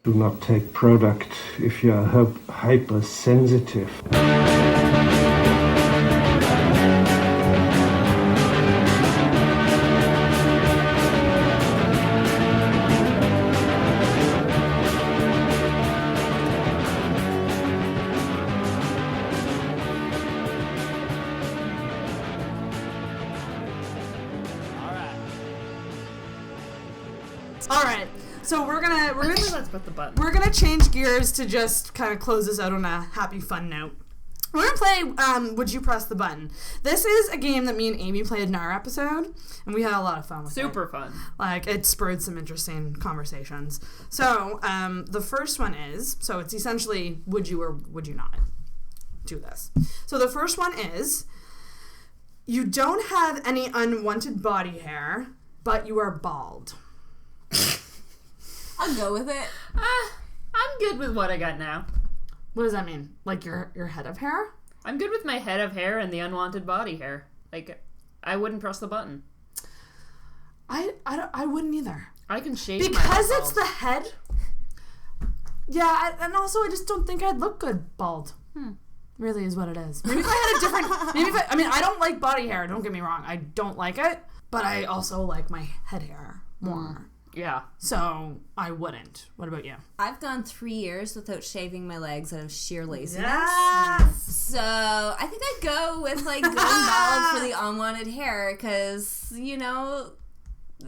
Do not take product if you are hypersensitive. All right, so we're gonna Let's put the button. we're gonna change gears to just kind of close this out on a happy, fun note. We're gonna play Would You Press the Button? This is a game that me and Amy played in our episode, and we had a lot of fun with it. Super fun. Like, it spurred some interesting conversations. So, the first one is, so it's essentially, would you or would you not do this? So the first one is, you don't have any unwanted body hair, but you are bald. I'll go with it. I'm good with what I got now. What does that mean? Like your head of hair? I'm good with my head of hair and the unwanted body hair. Like, I wouldn't press the button. I wouldn't either. I can shave my Because head it's the head. Yeah, and also I just don't think I'd look good bald. Really is what it is. Maybe if I had a different... I mean, I don't like body hair, don't get me wrong. I don't like it, but I also like my head hair more. Yeah. So, I wouldn't. What about you? I've gone 3 years without shaving my legs out of sheer laziness. Yes! So, I think I'd go with, like, going bald for the unwanted hair, because, you know,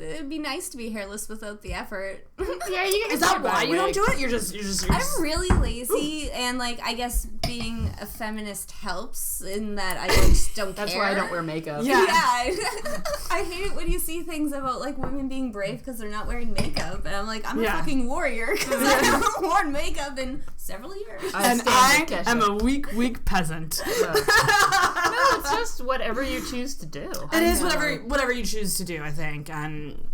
it'd be nice to be hairless without the effort. Yeah, you can. Is that why you don't do it? You're just I'm really lazy, and, like, I guess being a feminist helps in that I just don't care. That's why I don't wear makeup. Yeah. I hate it when you see things about, like, women being brave because they're not wearing makeup, and I'm like, I'm a fucking warrior because I haven't worn makeup in several years. And I am a weak peasant. No, it's just whatever you choose to do. It is whatever you choose to do, I think, and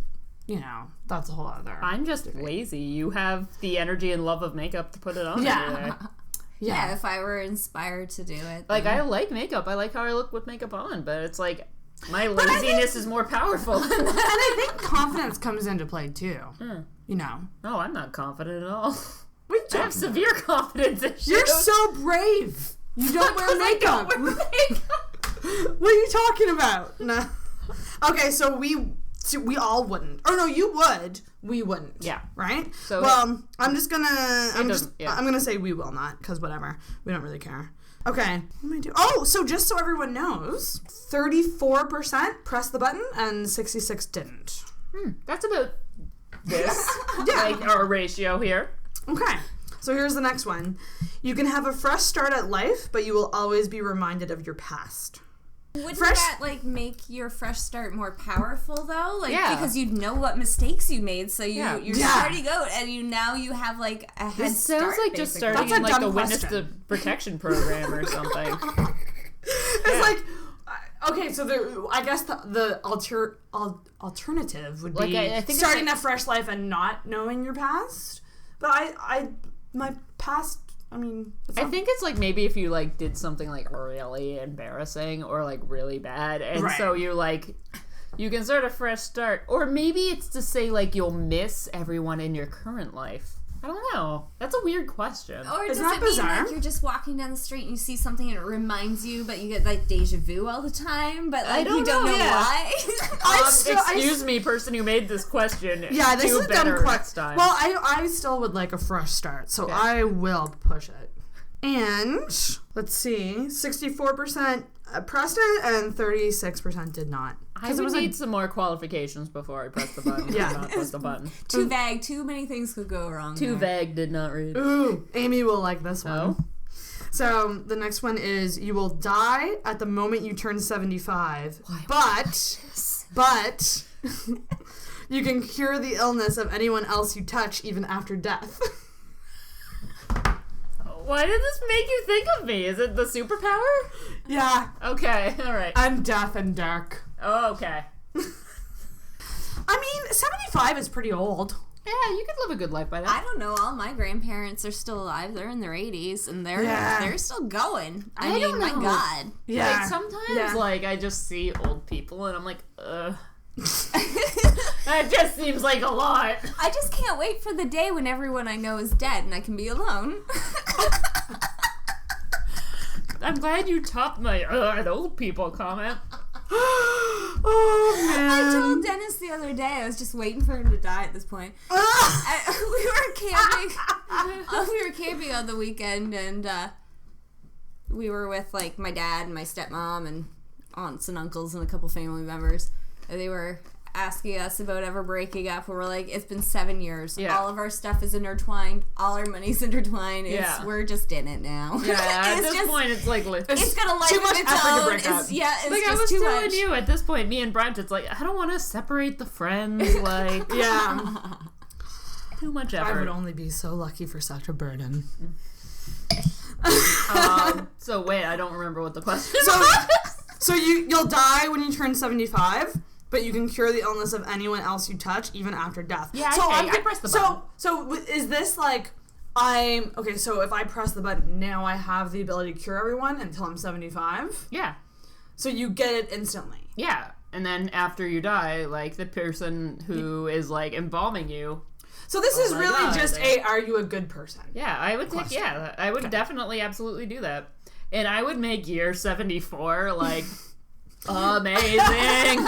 you know, that's a whole other. I'm just lazy. You have the energy and love of makeup to put it on. Yeah. Yeah, if I were inspired to do it. Like, I like makeup. I like how I look with makeup on, but it's like, my laziness is more powerful. And I think confidence comes into play, too. You know. No, I'm not confident at all. What I have severe confidence issues. You're so brave. You don't wear makeup. I don't wear makeup. What are you talking about? No. Okay, so we all wouldn't. Or no, you would. We wouldn't. Yeah. Right? So well, I'm gonna say we will not, because whatever. We don't really care. Okay. What am I doing? Oh, so just so everyone knows, 34% pressed the button and 66 didn't. That's about this. Yeah. Like, our ratio here. Okay. So here's the next one. You can have a fresh start at life, but you will always be reminded of your past. Wouldn't that, like, make your fresh start more powerful, though? Like, because you'd know what mistakes you made, so you're starting out, and you have, like, a head start, sounds like just starting in, like, the witness protection program or something. It's like, okay, so I guess the alternative would be I think starting a fresh life and not knowing your past. But my past... I mean, I think it's like maybe if you like did something like really embarrassing or like really bad, and so you like you can start a fresh start, or maybe it's to say like you'll miss everyone in your current life. I don't know. That's a weird question. Or does it mean like you're just walking down the street and you see something and it reminds you, but you get like deja vu all the time, but like you don't know why? Excuse me, person who made this question. Yeah, this is a dumb question. Time. Well, I still would like a fresh start, so I will push it. And let's see, 64% pressed it and 36% did not. I would need some more qualifications before I press the button. Not press the button. Too vague. Too many things could go wrong. Too vague. Did not read. Ooh, Amy will like this one. Oh? So the next one is you will die at the moment you turn 75, but you can cure the illness of anyone else you touch even after death. Why did this make you think of me? Is it the superpower? Yeah. Okay, alright. I'm deaf and dark. Oh, okay. I mean, 75 is pretty old. Yeah, you could live a good life by that. I don't know. All my grandparents are still alive. They're in their 80s, and they're still going. I mean, don't know. my God. Yeah. Like, sometimes, like, I just see old people, and I'm like, ugh. That just seems like a lot. I just can't wait for the day when everyone I know is dead and I can be alone. I'm glad you topped my old people comment. Oh, man. I told Dennis the other day, I was just waiting for him to die at this point. We were camping on the weekend, and we were with, like, my dad and my stepmom and aunts and uncles and a couple family members. And they were asking us about ever breaking up, and we're like, it's been 7 years. Yeah. All of our stuff is intertwined. All our money's intertwined. We're just in it now. Yeah, at this point, it's like... It's got a life too of much its effort own. to break up. It's like, just I was too telling much. you, at this point, me and Brent, it's like, I don't want to separate the friends, like... Yeah. Too much effort. I would only be so lucky for such a burden. So wait, I don't remember what the question was. So you'll die when you turn 75, but you can cure the illness of anyone else you touch, even after death. Yeah, so I press the button. So is this like, so if I press the button, now I have the ability to cure everyone until I'm 75? Yeah. So you get it instantly? Yeah. And then after you die, like, the person who is, like, embalming you... So this is really just are you a good person? Yeah, I would think, I would definitely absolutely do that. And I would make year 74, like, amazing.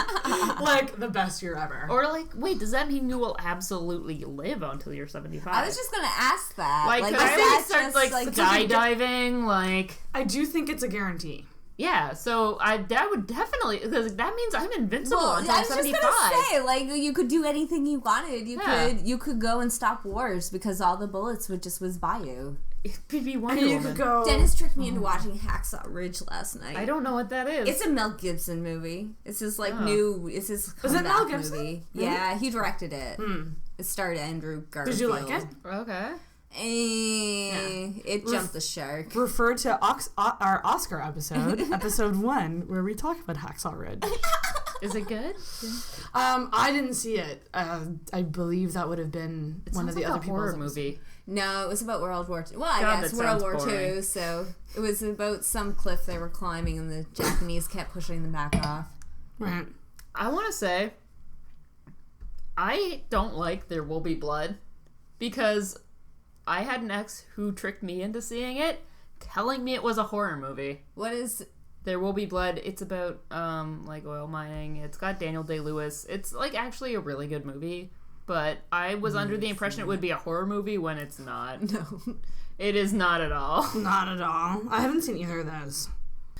Like, the best year ever. Or, like, wait, does that mean you will absolutely live until you're 75? I was just going to ask that. Like, could I would start, like, skydiving, like... I do think it's a guarantee. Yeah, so that would definitely, because that means I'm invincible until I'm 75. I was just gonna say, like, you could do anything you wanted. You could go and stop wars because all the bullets would just whiz by you. It'd be Wonder Woman. Could go. Dennis tricked me into watching Hacksaw Ridge last night. I don't know what that is. It's a Mel Gibson movie. It's his new. It's his comeback. Is it Mel Gibson? Movie. Yeah, he directed it. It starred Andrew Garfield. Did you like it? Okay. It jumped the shark. Refer to our Oscar episode, episode 1, where we talk about Hacksaw Ridge. Is it good? I didn't see it. I believe that would have been one of the other people's movie. No, it was about World War II. Well, I guess World War II. So it was about some cliff they were climbing, and the Japanese kept pushing them back off. Right. I want to say, I don't like There Will Be Blood because I had an ex who tricked me into seeing it, telling me it was a horror movie. What is... There Will Be Blood. It's about, like, oil mining. It's got Daniel Day-Lewis. It's, like, actually a really good movie, but I was under the impression it would be a horror movie when it's not. No. It is not at all. Not at all. I haven't seen either of those.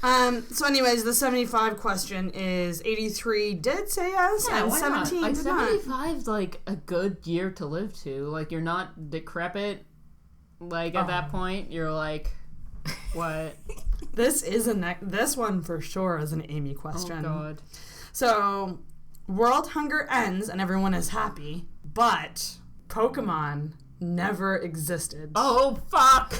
So anyways, the 75 question is 83 did say yes, and 17 like, did not. 75 is, like, a good year to live to. Like, you're not decrepit. Like, at that point, you're like, what? This one for sure is an Amy question. Oh, God. So, world hunger ends and everyone is happy, but Pokemon never existed. Oh, fuck!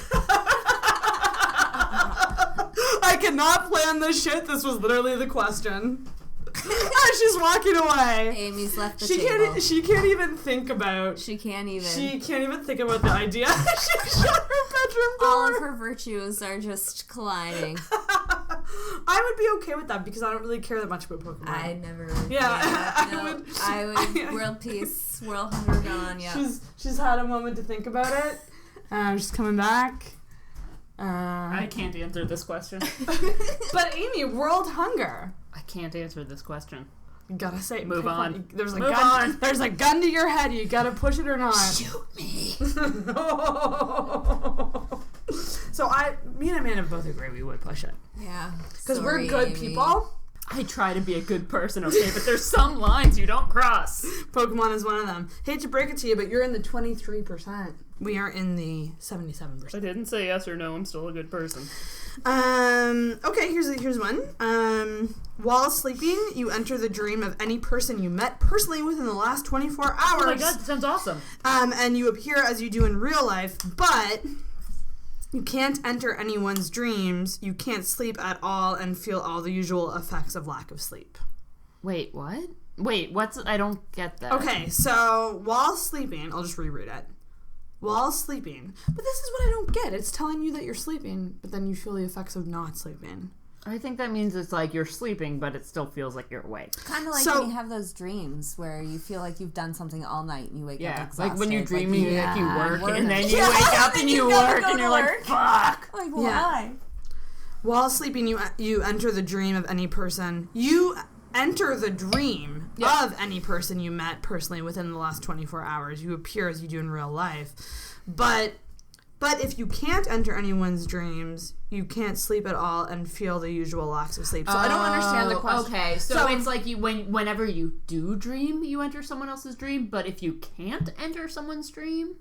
I cannot plan this shit. This was literally the question. She's walking away. Amy's left the table. She can't even think about... She can't even think about the idea. She shut her bedroom door. All of her virtues are just colliding. I would be okay with that because I don't really care that much about Pokemon. I never... Yeah. I would... World peace, world hunger gone, yeah. She's had a moment to think about it. She's coming back. I can't answer this question. But Amy, world hunger. I can't answer this question. You gotta say, move on. There's a Move gun. on. There's a gun to your head. You gotta push it or not. Shoot me. So me and Amanda both agree we would push it. Yeah. Because we're good people. I try to be a good person, okay, but there's some lines you don't cross. Pokemon is one of them. Hate to break it to you, but you're in the 23%. We are in the 77%. I didn't say yes or no. I'm still a good person. Okay, here's one. While sleeping, you enter the dream of any person you met personally within the last 24 hours. Oh my god, that sounds awesome. And you appear as you do in real life, but you can't enter anyone's dreams. You can't sleep at all and feel all the usual effects of lack of sleep. Wait, what? Wait, I don't get that. Okay, so while sleeping, I'll just reread it. While sleeping. But this is what I don't get. It's telling you that you're sleeping, but then you feel the effects of not sleeping. I think that means it's like you're sleeping, but it still feels like you're awake. Kind of like when you have those dreams where you feel like you've done something all night and you wake up exhausted. Like when you're dreaming that you work and then you Yeah, wake up and and you you gotta work go and to you're work. like, fuck. Like, why? While sleeping, you enter the dream of any person. You enter the dream of any person you met personally within the last 24 hours. You appear as you do in real life. But if you can't enter anyone's dreams, you can't sleep at all and feel the usual lack of sleep. So I don't understand the question. Okay, so it's like whenever you do dream, you enter someone else's dream, but if you can't enter someone's dream,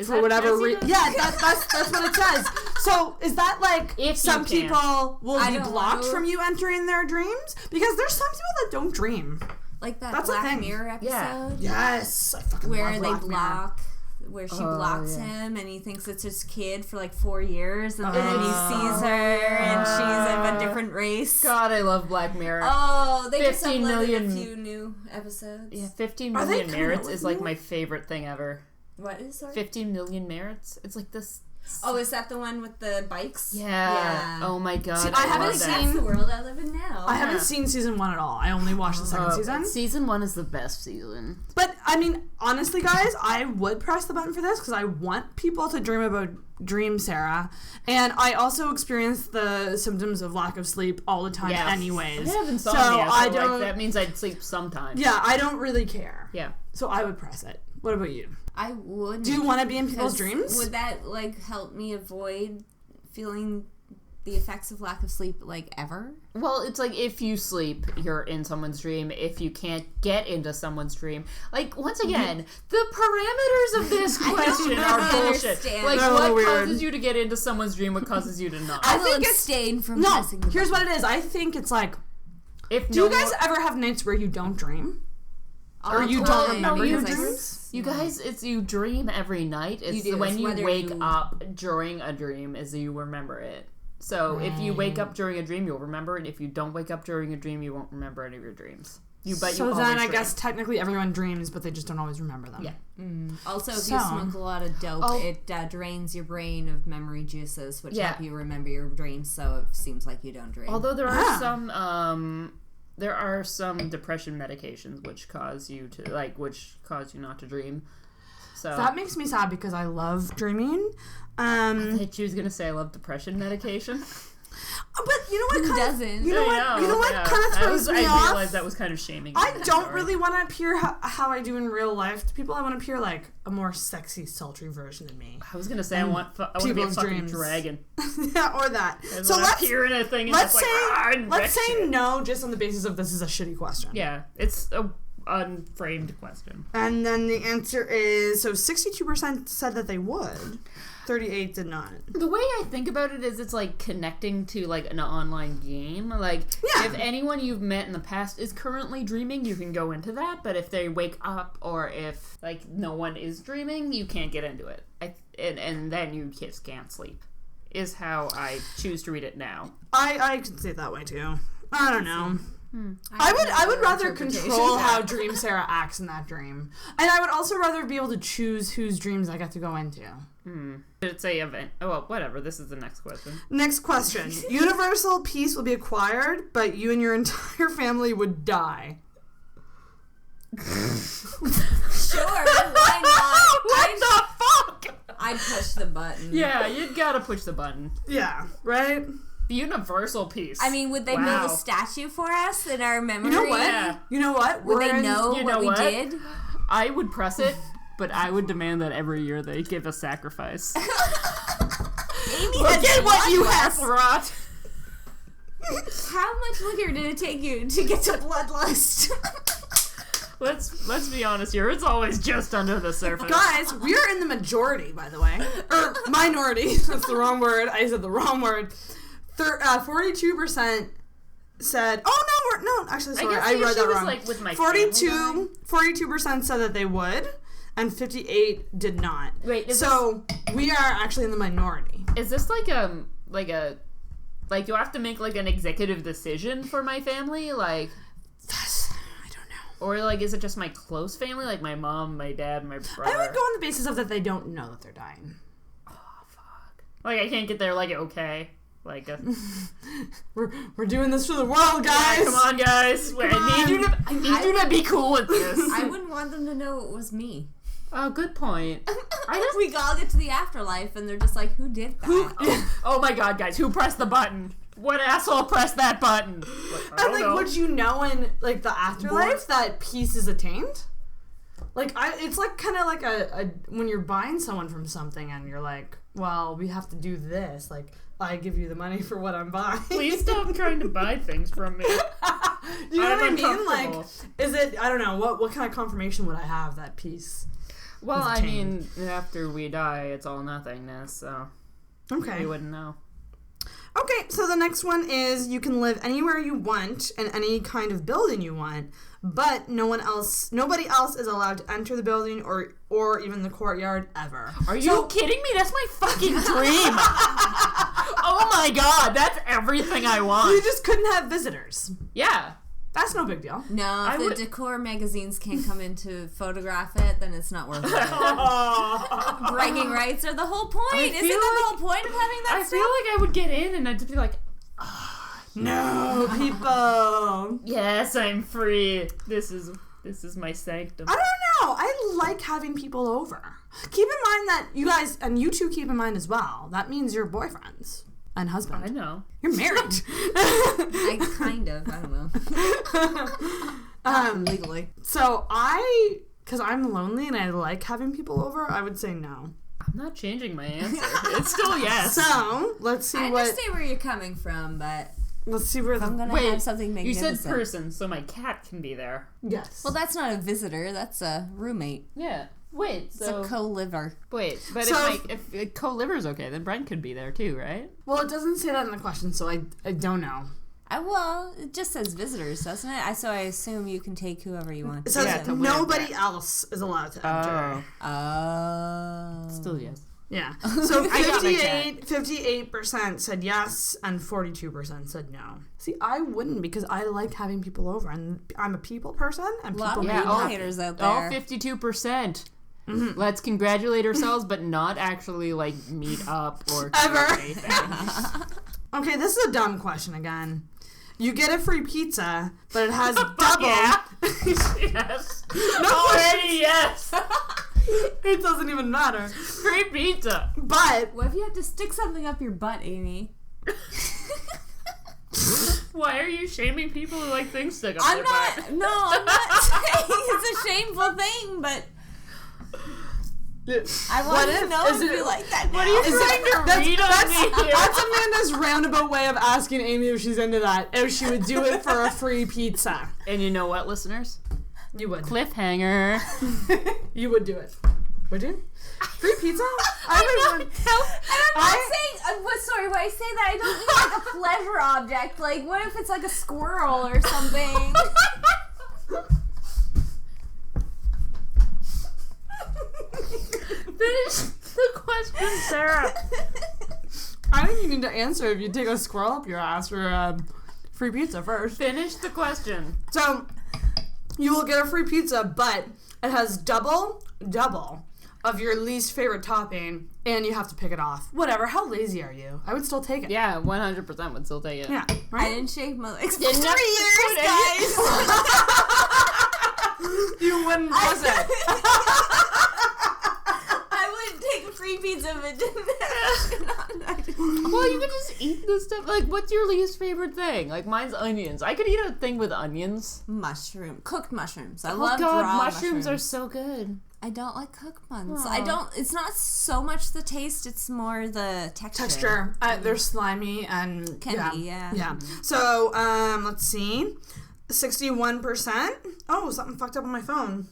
for whatever reason, that's what it says. So is that like if some people will be blocked from you entering their dreams? Because there's some people that don't dream. Like that That's Black Mirror episode? Yeah. Yes. I fucking where love they Black block... Where she blocks him and he thinks it's his kid for like 4 years and then he sees her and she's of a different race. God, I love Black Mirror. Oh, they just 15 uploaded million a few new episodes. Yeah, 15 million merits is like my favorite thing ever. What is it? 15 million merits? It's like this... Oh, is that the one with the bikes? Yeah. Oh my god. See, I haven't seen... That's the world I live in now. I haven't seen season 1 at all. I only watched the second season. Season 1 is the best season. But, I mean, honestly, guys, I would press the button for this because I want people to dream about Dream Sarah. And I also experience the symptoms of lack of sleep all the time anyways. I have insomnia, I don't... Like, that means I'd sleep sometimes. Yeah, I don't really care. Yeah. So I would press it. What about you? I would. Do you want to be in people's dreams? Would that, like, help me avoid feeling the effects of lack of sleep, like, ever? Well, it's like if you sleep, you're in someone's dream. If you can't get into someone's dream. Like, once again, the parameters of this question are bullshit. Like, what causes you to get into someone's dream? What causes you to not? I will abstain from pressing the here's button. what it is. I think it's like, if do you guys ever have nights where you don't dream? Or you don't remember your dreams? You guys, it's you dream every night. It's when you wake up during a dream is you remember it. So if you wake up during a dream, you'll remember it. If you don't wake up during a dream, you won't remember any of your dreams. So then I guess technically everyone dreams, but they just don't always remember them. Yeah. Also, if you smoke a lot of dope, it drains your brain of memory juices, which help you remember your dreams. So it seems like you don't dream. Although there are some. There are some depression medications which cause you not to dream. So that makes me sad because I love dreaming. I thought she was gonna say I love depression medication. But you know what? Who doesn't? You know what kind of throws me off? I realized that was kind of shaming. I don't really want to appear how I do in real life to people. I want to appear like a more sexy, sultry version of me. I was gonna say I want to be a fucking dragon. Yeah, or that. So let's appear in a thing. And let's say no, just on the basis of this is a shitty question. Yeah, it's a unframed question. And then the answer is 62% said that they would. 38 did not. The way I think about it is it's like connecting to like an online game. Like if anyone you've met in the past is currently dreaming, you can go into that. But if they wake up or if like no one is dreaming, you can't get into it. And then you just can't sleep. Is how I choose to read it now. I can see it that way too. I don't know. I would rather control how Dream Sarah acts in that dream. And I would also rather be able to choose whose dreams I get to go into. Did it say event? Oh, well, whatever. This is the next question. Next question. Universal peace will be acquired, but you and your entire family would die. Sure, why not? What the fuck? I'd push the button. Yeah, you gotta push the button. Yeah, right? The universal peace. I mean, would they build a statue for us in our memory? You know what? Yeah. You know what? Would they know what we did? I would press it, but I would demand that every year they give a sacrifice. Amy Look at what you have wrought. How much liquor did it take you to get to bloodlust? Let's be honest here. It's always just under the surface. Guys, we are in the majority, by the way. Or minority. That's the wrong word. I said the wrong word. 42% said, actually, sorry, I read that wrong. Like with my 42% said that they would, and 58 did not. Wait, we are actually in the minority. Is this like you have to make like an executive decision for my family, like? I don't know. Or like, is it just my close family, like my mom, my dad, my brother? I would go on the basis of that they don't know that they're dying. Oh fuck! Like I can't get there. Like okay. Like we're doing this for the world, guys. Yeah, come on, guys. I need you to be cool with this. I wouldn't want them to know it was me. Oh, good point. We all get to the afterlife, and they're just like, "Who did that?" Oh my god, guys, who pressed the button? What asshole pressed that button? And like, would you know in like the afterlife that peace is attained? Like, it's like kind of like a when you're buying someone from something and you're like, well, we have to do this. Like, I give you the money for what I'm buying. Please stop trying to buy things from me. Do you know what I mean? Like, uncomfortable. is it? I don't know. What kind of confirmation would I have that peace? Well, is I attained? mean, after we die, it's all nothingness, so Okay. we wouldn't know. Okay, so the next one is you can live anywhere you want in any kind of building you want, but nobody else is allowed to enter the building or even the courtyard ever. Are you kidding me? That's my fucking dream. Oh my god, that's everything I want. You just couldn't have visitors. Yeah. That's no big deal. No, if the decor magazines can't come in to photograph it, then it's not worth it. Bragging rights are the whole point. Isn't that the whole point of having that I stuff? feel like I would get in and I'd just be like, No, people. yes, I'm free. This is my sanctum. I don't know. I like having people over. Keep in mind that you guys, and you two keep in mind as well, that means you're boyfriends and husband. I know. You're married. I don't know. Legally. So because I'm lonely and I like having people over, I would say no. I'm not changing my answer. It's still yes. So let's see I what. understand where you're coming from, but Let's see where I'm the. gonna have something You magnificent. said person, so my cat can be there. Yes. Well, that's not a visitor. That's a roommate. Yeah. Wait, It's so a co-liver. wait, but So- if co-liver's okay, then Brent could be there too, right? Well, it doesn't say that in the question, so I don't know. Well, it just says visitors, doesn't it? So I assume you can take whoever you want. It says Yeah, to live nobody there. else is allowed to enter. Oh. Still yes. Yeah. So I got my cat. 58% said yes and 42% said no. See, I wouldn't because I like having people over and I'm a people person and A lot people of make me people happy. haters out Oh, there. 52%. Let's congratulate ourselves, but not actually like meet up or do Ever. anything. Okay, this is a dumb question again. You get a free pizza, but it has double. Yeah. Yes. Already yes. It doesn't even matter. Free pizza. But What if you have to stick something up your butt, Amy? Why are you shaming people who like things stuck up I'm their not. butt? No, I'm not saying it's a shameful thing, but I want to know if you like that now. What are you trying to read on me here? that's Amanda's roundabout way of asking Amy if she's into that. If she would do it for a free pizza. And you know what, listeners? You would. Cliffhanger. You would do it. Would you? Free pizza? And I'm not saying. Sorry, when I say that, I don't mean like a pleasure object. Like, what if it's like a squirrel or something? Finish the question, Sarah. I think you need to answer if you take a squirrel up your ass for free pizza first. Finish the question. So, you will get a free pizza, but it has double of your least favorite topping, and you have to pick it off. Whatever. How lazy are you? I would still take it. Yeah, 100% would still take it. Yeah. I Right? didn't shave my legs for Didn't 3 have to years, put any- guys. You wouldn't buzz it. I would take a free pizza if it didn't. Well, you could just eat this stuff. Like, what's your least favorite thing? Like, mine's onions. I could eat a thing with onions. Cooked mushrooms. I Oh love god, raw mushrooms are so good. I don't like cooked ones. Aw. It's not so much the taste, it's more the texture. They're slimy and Can be, yeah. Yeah. So, let's see. 61%. Oh, something fucked up on my phone.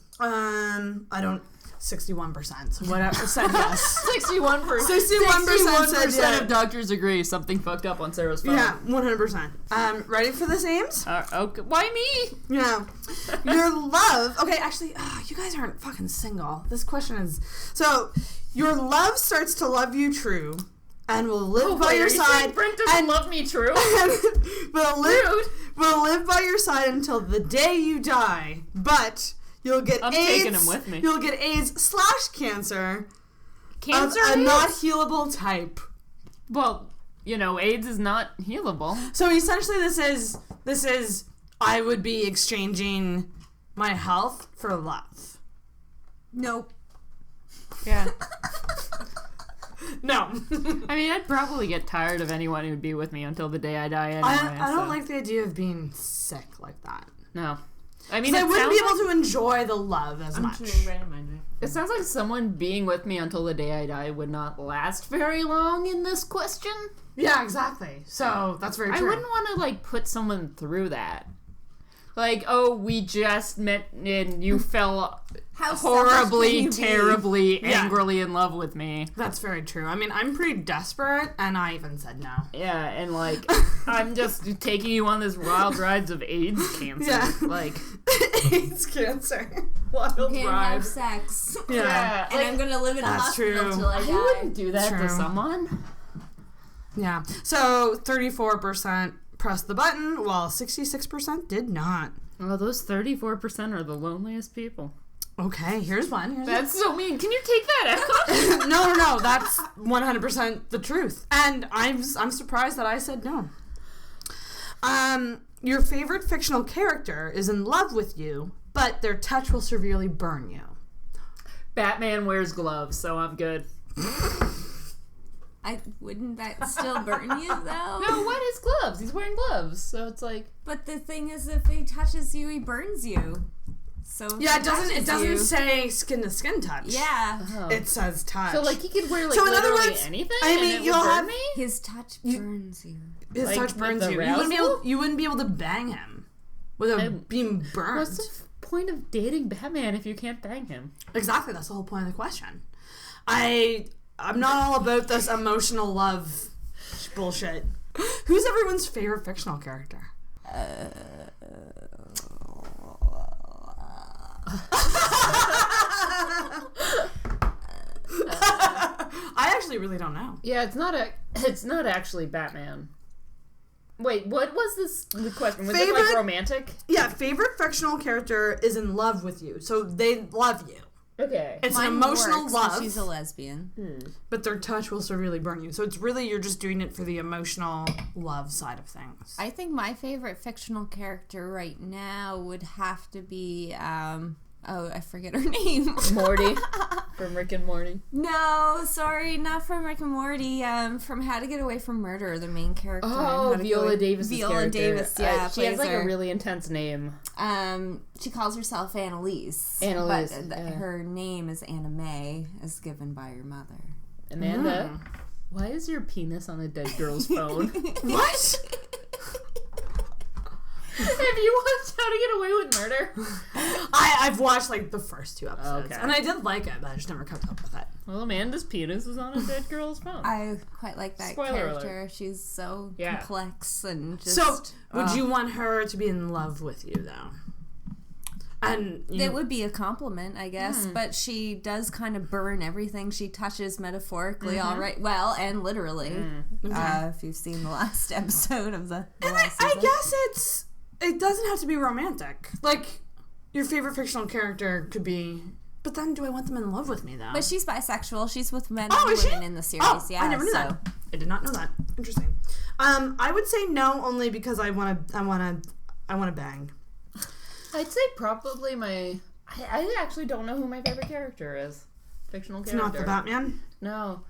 61%. So whatever said yes. 61%. 61% said yeah. of doctors agree something fucked up on Sarah's phone. Yeah, 100%. Ready for this, Ames? Okay. Why me? Yeah. Your love. Okay, actually, you guys aren't fucking single. This question is. So, your love starts to love you true and will live by your side. Brent doesn't love me true. will live by your side until the day you die. But you'll get I'm AIDS. taking him with me. You'll get AIDS/cancer. Cancer Of a is? not healable type. Well, AIDS is not healable. So essentially this is I would be exchanging my health for love. Nope. Yeah. No. I mean, I'd probably get tired of anyone who'd be with me until the day I die anyway. I don't like the idea of being sick like that. No. I mean, I wouldn't be able to enjoy the love as much. It sounds like someone being with me until the day I die would not last very long in this question. Yeah, exactly. So that's very true. I wouldn't want to put someone through that. Oh, we just met and you fell horribly, terribly, angrily in love with me. That's very true. I mean, I'm pretty desperate, and I even said no. Yeah, and I'm just taking you on this wild ride of AIDS cancer. Yeah. AIDS cancer. Wild You can't ride. have sex. Yeah. And I'm gonna live in a That's hospital true. till I die. I wouldn't do that to someone. Yeah. So 34% pressed the button, while 66% did not. Well, those 34% are the loneliest people. Okay, here's one. That's so mean. Can you take that out? No. That's 100% the truth. And I'm surprised that I said no. Your favorite fictional character is in love with you, but their touch will severely burn you. Batman wears gloves, so I'm good. Wouldn't that still burn you though? No, what is gloves? He's wearing gloves, so it's But the thing is, if he touches you, he burns you. So yeah, it doesn't say skin to skin touch. Yeah. Oh. It says touch. So he could wear so in other literally words, anything. I mean, and it you'll would burn have me. His touch burns you. His touch burns you. You wouldn't be able to bang him without being burned. What's the point of dating Batman if you can't bang him? Exactly, that's the whole point of the question. I'm not all about this emotional love bullshit. Who's everyone's favorite fictional character? I actually really don't know. Yeah, it's not actually Batman. Wait, what was the question? Was it romantic? Yeah, favorite fictional character is in love with you, so they love you. Okay. It's an emotional love. She's a lesbian. But their touch will severely burn you. So it's really, you're just doing it for the emotional love side of things. I think my favorite fictional character right now would have to be, I forget her name. Morty. From Rick and Morty. No, sorry, not from Rick and Morty. From How to Get Away from Murder, the main character. Oh, Viola Davis. Viola Davis, yeah. She has a really intense name. She calls herself Annalise. Annalise. But her name is Anna May, as given by her mother. Amanda, why is your penis on a dead girl's phone? What? Have you watched How to Get Away with Murder? I've watched the first 2 episodes. Okay. And I did like it, but I just never kept up with it. Well, Amanda's penis is on a dead girl's phone. I quite like that character. Alert. She's so complex and just... So, would you want her to be in love with you, though? And that would be a compliment, I guess. But she does kind of burn everything she touches metaphorically, all right. Well, and literally. If you've seen the last episode of the last season. I guess it doesn't have to be romantic. Your favorite fictional character could be... But then, do I want them in love with me, though? But she's bisexual. She's with men and women in the series. I never knew that. I did not know that. Interesting. I would say no, only because I want to bang. I'd say probably I actually don't know who my favorite character is. Fictional character. It's not the Batman? No.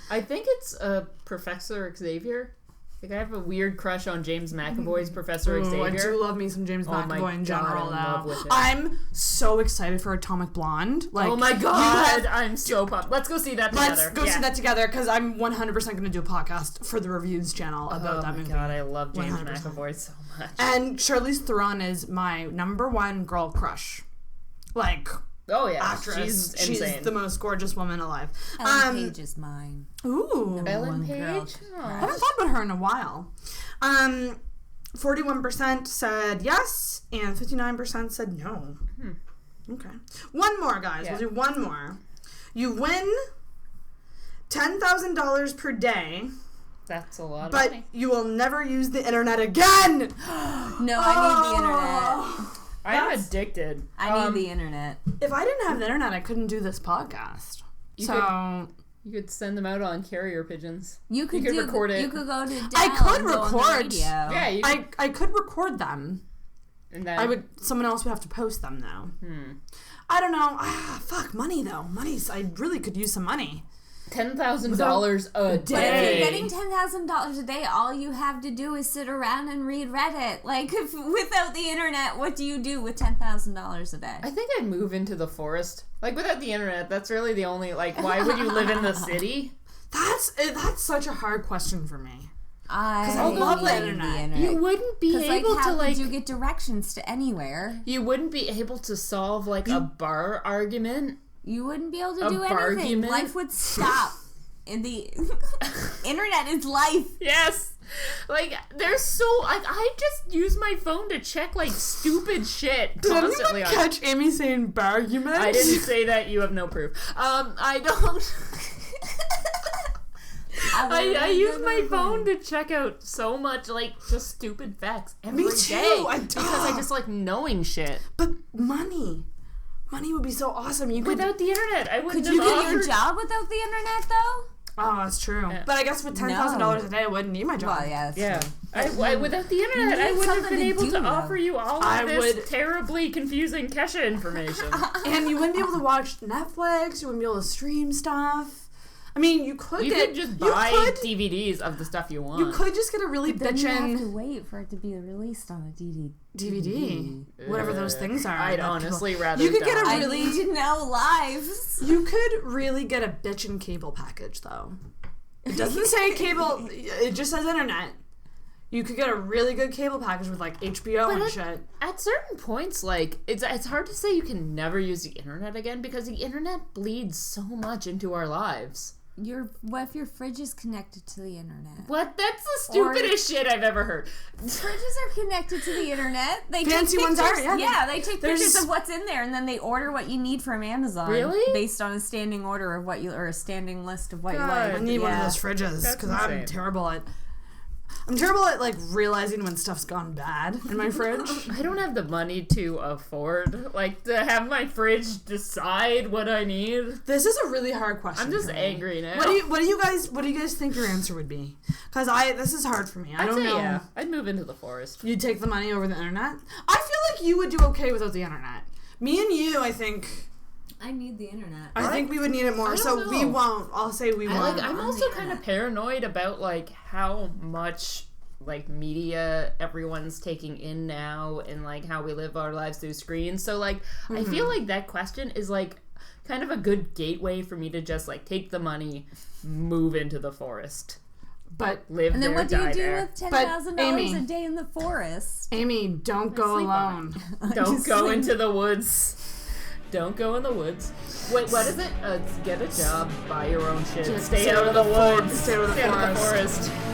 I think it's Professor Xavier. I have a weird crush on James McAvoy's Professor Xavier. I do love me some James McAvoy in general, I'm in love with him. I'm so excited for Atomic Blonde. Oh my god, I'm so pumped. Let's go see that together. Let's go see that together, because I'm 100% going to do a podcast for the reviews channel about that movie. Oh my god, I love James 100%. McAvoy so much. And Charlize Theron is my #1 girl crush. Oh yeah, actress. She's insane. She's the most gorgeous woman alive. Ellen Page is mine. Ooh. Ellen Page? I haven't thought about her in a while. 41% said yes, and 59% said no. Okay. One more, guys. Yeah. We'll do one more. You win $10,000 per day. That's a lot of but money. You will never use the internet again. No, I need the internet. I'm addicted. I need the internet. If I didn't have the internet, I couldn't do this podcast. You so You could send them out on carrier pigeons. You could record it. You could go to Dell I could and go on the record. radio. Yeah, you could, I could record them. and then Someone else would have to post them though. I don't know. Fuck, money though. I really could use some money. $10,000 a day. But if you're getting $10,000 a day, all you have to do is sit around and read Reddit. Like, without the internet, what do you do with $10,000 a day? I think I'd move into the forest. Like, without the internet, that's really the only, like, why would you live in the city? That's such a hard question for me. I love the internet. You wouldn't be able how to, like... could you get directions to anywhere? You wouldn't be able to solve, like, a bar argument. You wouldn't be able to do anything. Argument? Life would stop. In the internet is life. Yes. Like, there's so... Like, I just use my phone to check, like, stupid shit Did constantly. anyone catch Amy saying bargument? I didn't say that. You have no proof. I don't... I use my phone to check out so much, like, just stupid facts every day. Me too. Because I just like knowing shit. But money would be so awesome. You could, Without the internet, I wouldn't Could you have get your offered... job without the internet, though? oh, that's true. Yeah. But I guess with $10,000 a day, I wouldn't need my job. Well, yeah, that's Yeah. true. Without the internet, need I wouldn't have something been to able do, to though. offer you all I of this would- terribly confusing Kesha information. And you wouldn't be able to watch Netflix. You wouldn't be able to stream stuff. I mean, you could You could just buy DVDs of the stuff you want. You could just get a really Then you have to bitchin' wait for it to be released on a DVD. Whatever those things are. I'd that honestly people- rather You could get die. a I really... need to know lives. You could really get a bitchin' cable package, though. It doesn't say cable. It just says internet. You could get a really good cable package with, like, HBO and shit. At certain points, like, it's hard to say you can never use the internet again because the internet bleeds so much into our lives. What if your fridge is connected to the internet? What? That's the stupidest shit I've ever heard. Fridges are connected to the internet. They Fancy take ones pictures. are, yeah. They take There's- pictures of what's in there, and then they order what you need from Amazon. Really? Based on a standing order of what you, or a standing list of what God, you like. I need one of Yeah. those fridges That's because I'm insane. terrible at like realizing when stuff's gone bad in my fridge. I don't have the money to afford, like, to have my fridge decide what I need. This is a really hard question. I'm just for me. angry now. What do you guys think your answer would be? Because this is hard for me. I I'd don't say know. yeah. I'd move into the forest. You'd take the money over the internet. I feel like you would do okay without the internet. Me and you, I think need the internet. I think we would need it more. I So don't we know. won't. I'll say we won't. I'm on also the kind of internet. paranoid about, like, how much, like, media everyone's taking in now and, like, how we live our lives through screens. So, like, I feel like that question is, like, kind of a good gateway for me to just, like, take the money, move into the forest, But live And then there, what do you die do there. with $10,000 Amy- a day in the forest? Amy, don't go sleep on alone. Don't Just go sleep. into the woods. Don't go in the woods. Wait, what is it? Get a job, buy your own shit, Just stay out of the woods, Stay out of the stay out of the forest. forest.